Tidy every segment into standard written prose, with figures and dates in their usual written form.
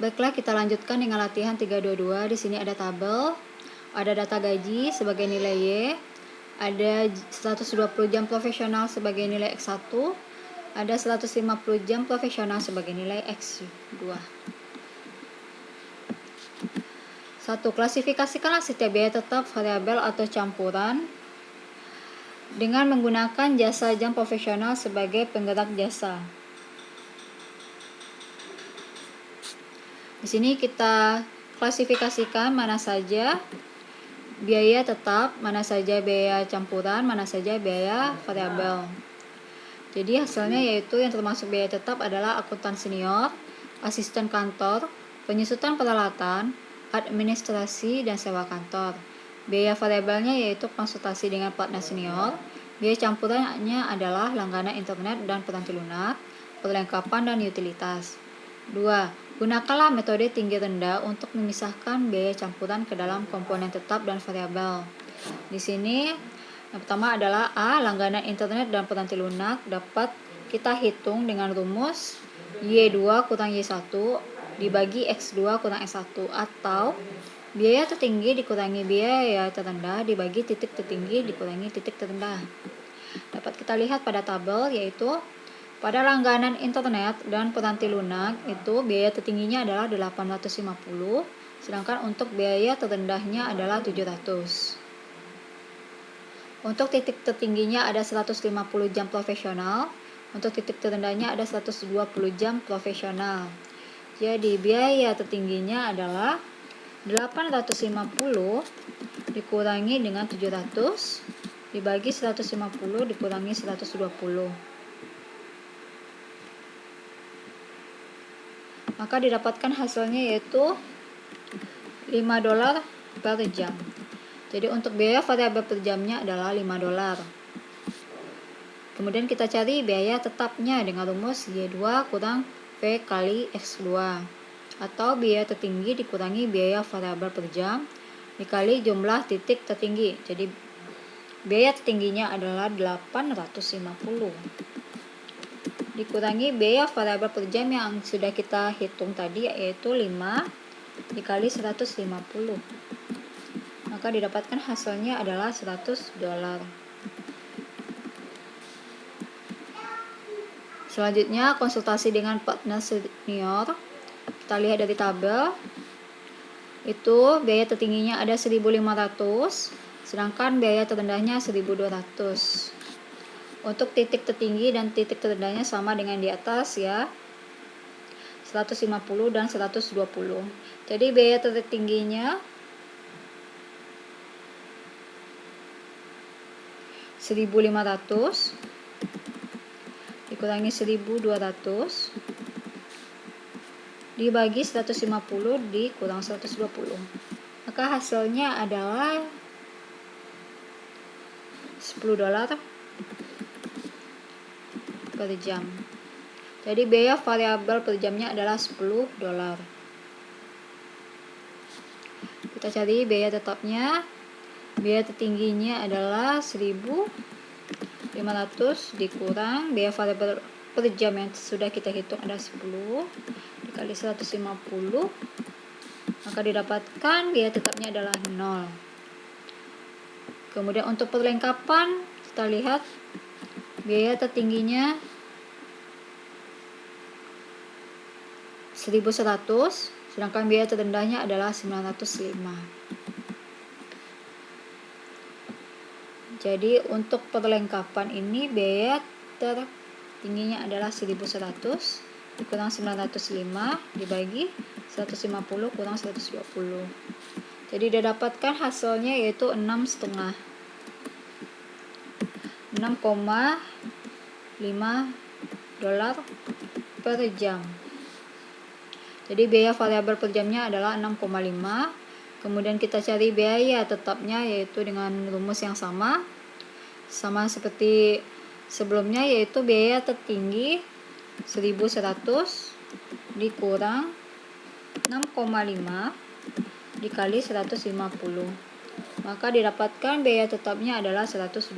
Baiklah, kita lanjutkan dengan latihan 322. Di sini ada tabel, ada data gaji sebagai nilai Y, ada 120 jam profesional sebagai nilai X1, ada 150 jam profesional sebagai nilai X2. 1. Klasifikasikanlah setiap biaya tetap, variabel atau campuran dengan menggunakan jasa jam profesional sebagai penggerak jasa. Di sini kita klasifikasikan mana saja biaya tetap, mana saja biaya campuran, mana saja biaya variabel. Jadi hasilnya yaitu yang termasuk biaya tetap adalah akuntan senior, asisten kantor, penyusutan peralatan, administrasi, dan sewa kantor. Biaya variabelnya yaitu konsultasi dengan partner senior. Biaya campurannya adalah langganan internet dan peranti lunak, perlengkapan, dan utilitas. 2. Gunakanlah metode tinggi rendah untuk memisahkan biaya campuran ke dalam komponen tetap dan variabel. Di sini yang pertama adalah A. Langganan internet dan peranti lunak dapat kita hitung dengan rumus Y2 kurang Y1 dibagi X2 kurang X1, atau biaya tertinggi dikurangi biaya terendah dibagi titik tertinggi dikurangi titik terendah. Dapat kita lihat pada tabel, yaitu pada langganan internet dan peranti lunak itu biaya tertingginya adalah 850, sedangkan untuk biaya terendahnya adalah 700. Untuk titik tertingginya ada 150 jam profesional, untuk titik terendahnya ada 120 jam profesional. Jadi biaya tertingginya adalah 850 dikurangi dengan 700 dibagi 150 dikurangi 120. Maka didapatkan hasilnya yaitu $5 per jam. Jadi untuk biaya variabel per jamnya adalah $5. Kemudian kita cari biaya tetapnya dengan rumus Y2 kurang V kali X2, atau biaya tertinggi dikurangi biaya variabel per jam dikali jumlah titik tertinggi. Jadi biaya tertingginya adalah 850 dikurangi biaya variabel per jam yang sudah kita hitung tadi, yaitu 5 dikali 150. Maka didapatkan hasilnya adalah $100. Selanjutnya konsultasi dengan partner senior. Kita lihat dari tabel, itu biaya tertingginya ada 1.500, sedangkan biaya terendahnya 1.200. Untuk titik tertinggi dan titik terendahnya sama dengan di atas ya, 150 dan 120. Jadi biaya tertingginya 1.500 dikurangi 1.200 dibagi 150 dikurang 120. Maka hasilnya adalah $10 per jam. Jadi biaya variabel per jamnya adalah $10. Kita cari biaya tetapnya. Biaya tertingginya adalah 1.500 dikurang biaya variabel per jam yang sudah kita hitung ada 10 dikali 150, maka didapatkan biaya tetapnya adalah 0. Kemudian untuk perlengkapan kita lihat biaya tertingginya 1.100, sedangkan biaya terendahnya adalah 905. Jadi untuk perlengkapan ini biaya tertingginya adalah 1.100 dikurang 905 dibagi 150 kurang 120. Jadi didapatkan hasilnya yaitu 6,5 per jam. Jadi biaya variabel per jamnya adalah 6,5. Kemudian kita cari biaya tetapnya, yaitu dengan rumus yang sama seperti sebelumnya, yaitu biaya tertinggi 1.100 dikurang 6,5 dikali 150. Maka didapatkan biaya tetapnya adalah $125.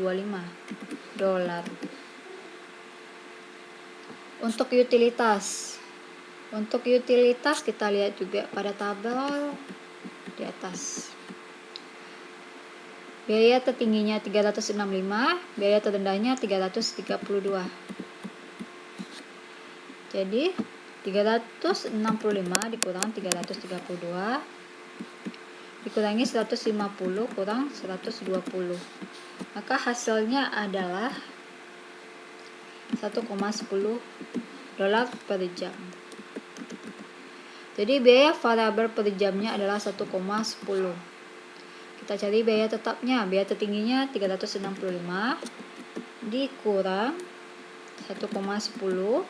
Untuk utilitas, Untuk utilitas kita lihat juga pada tabel di atas. Biaya tertingginya 365, biaya terendahnya 332. Jadi 365 dikurang 332 dikurangi 150 kurang 120. Maka hasilnya adalah 1,10 dolar per jam. Jadi biaya variabel per jamnya adalah 1,10. Kita cari biaya tetapnya. Biaya tertingginya 365 dikurang 1,10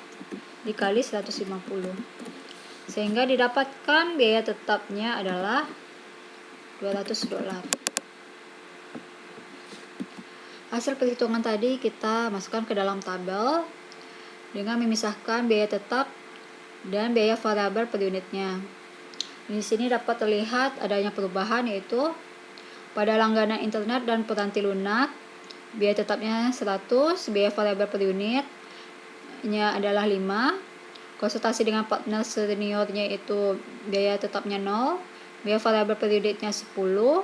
dikali 150. Sehingga didapatkan biaya tetapnya adalah 200 dolar. Hasil perhitungan tadi kita masukkan ke dalam tabel dengan memisahkan biaya tetap dan biaya variabel per unitnya. Di sini dapat terlihat adanya perubahan, yaitu pada langganan internet dan peranti lunak biaya tetapnya 100, biaya variabel per unitnya adalah 5. Konsultasi dengan partner seniornya itu biaya tetapnya 0, biaya variabel per unitnya 10.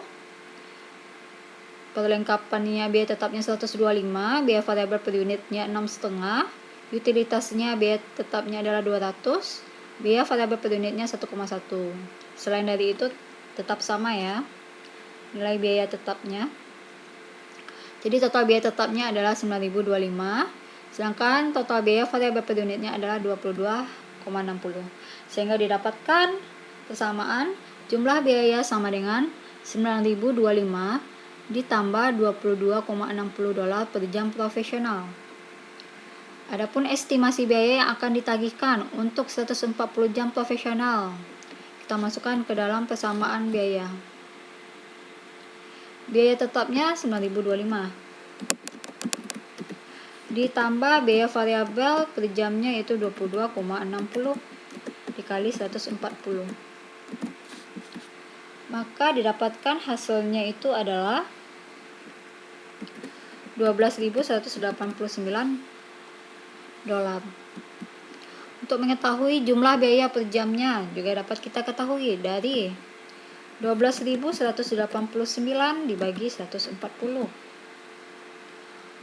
Perlengkapannya biaya tetapnya 125, biaya variabel per unitnya 6,5. Utilitasnya biaya tetapnya adalah 200, biaya variabel per unitnya 1,1. Selain dari itu tetap sama ya nilai biaya tetapnya. Jadi total biaya tetapnya adalah 9.025, sedangkan total biaya variabel per unitnya adalah 22,60. Sehingga didapatkan persamaan jumlah biaya sama dengan 9.025 ditambah 22,60 dolar per jam profesional. Adapun estimasi biaya yang akan ditagihkan untuk 140 jam profesional, kita masukkan ke dalam persamaan biaya. Biaya tetapnya 9.025 ditambah biaya variabel per jamnya yaitu 22,60 dikali 140. Maka didapatkan hasilnya itu adalah 12.189 dolar. Untuk mengetahui jumlah biaya per jamnya juga dapat kita ketahui dari 12.189 dibagi 140.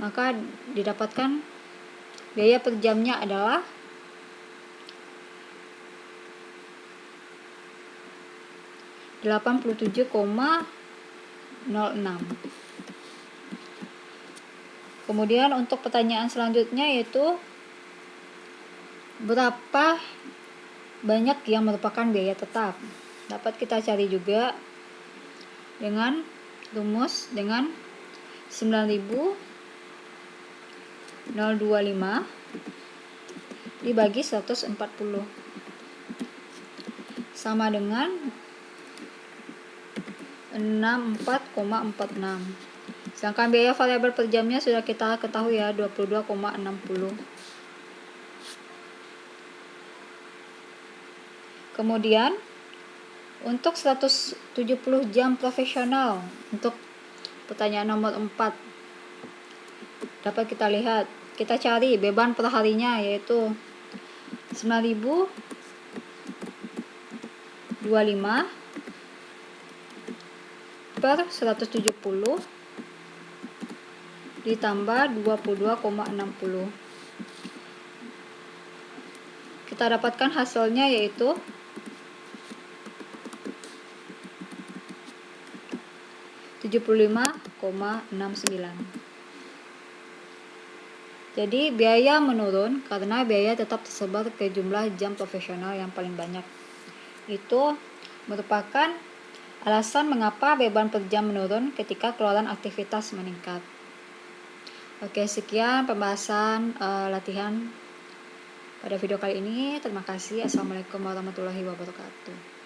Maka didapatkan biaya per jamnya adalah 87,06. Kemudian untuk pertanyaan selanjutnya yaitu berapa banyak yang merupakan biaya tetap. Dapat kita cari juga dengan rumus dengan 9.025 dibagi 140 sama dengan 64,46. Sedangkan biaya variabel per jamnya sudah kita ketahui ya, 22,60. Kemudian untuk 170 jam profesional, untuk pertanyaan nomor 4 dapat kita lihat, kita cari beban per harinya yaitu 9.025 per 170 ditambah 22,60. Kita dapatkan hasilnya yaitu 75,69. Jadi biaya menurun karena biaya tetap tersebar ke jumlah jam profesional yang paling banyak. Itu merupakan alasan mengapa beban per jam menurun ketika keluaran aktivitas meningkat. Oke, sekian pembahasan latihan pada video kali ini. Terima kasih. Assalamualaikum warahmatullahi wabarakatuh.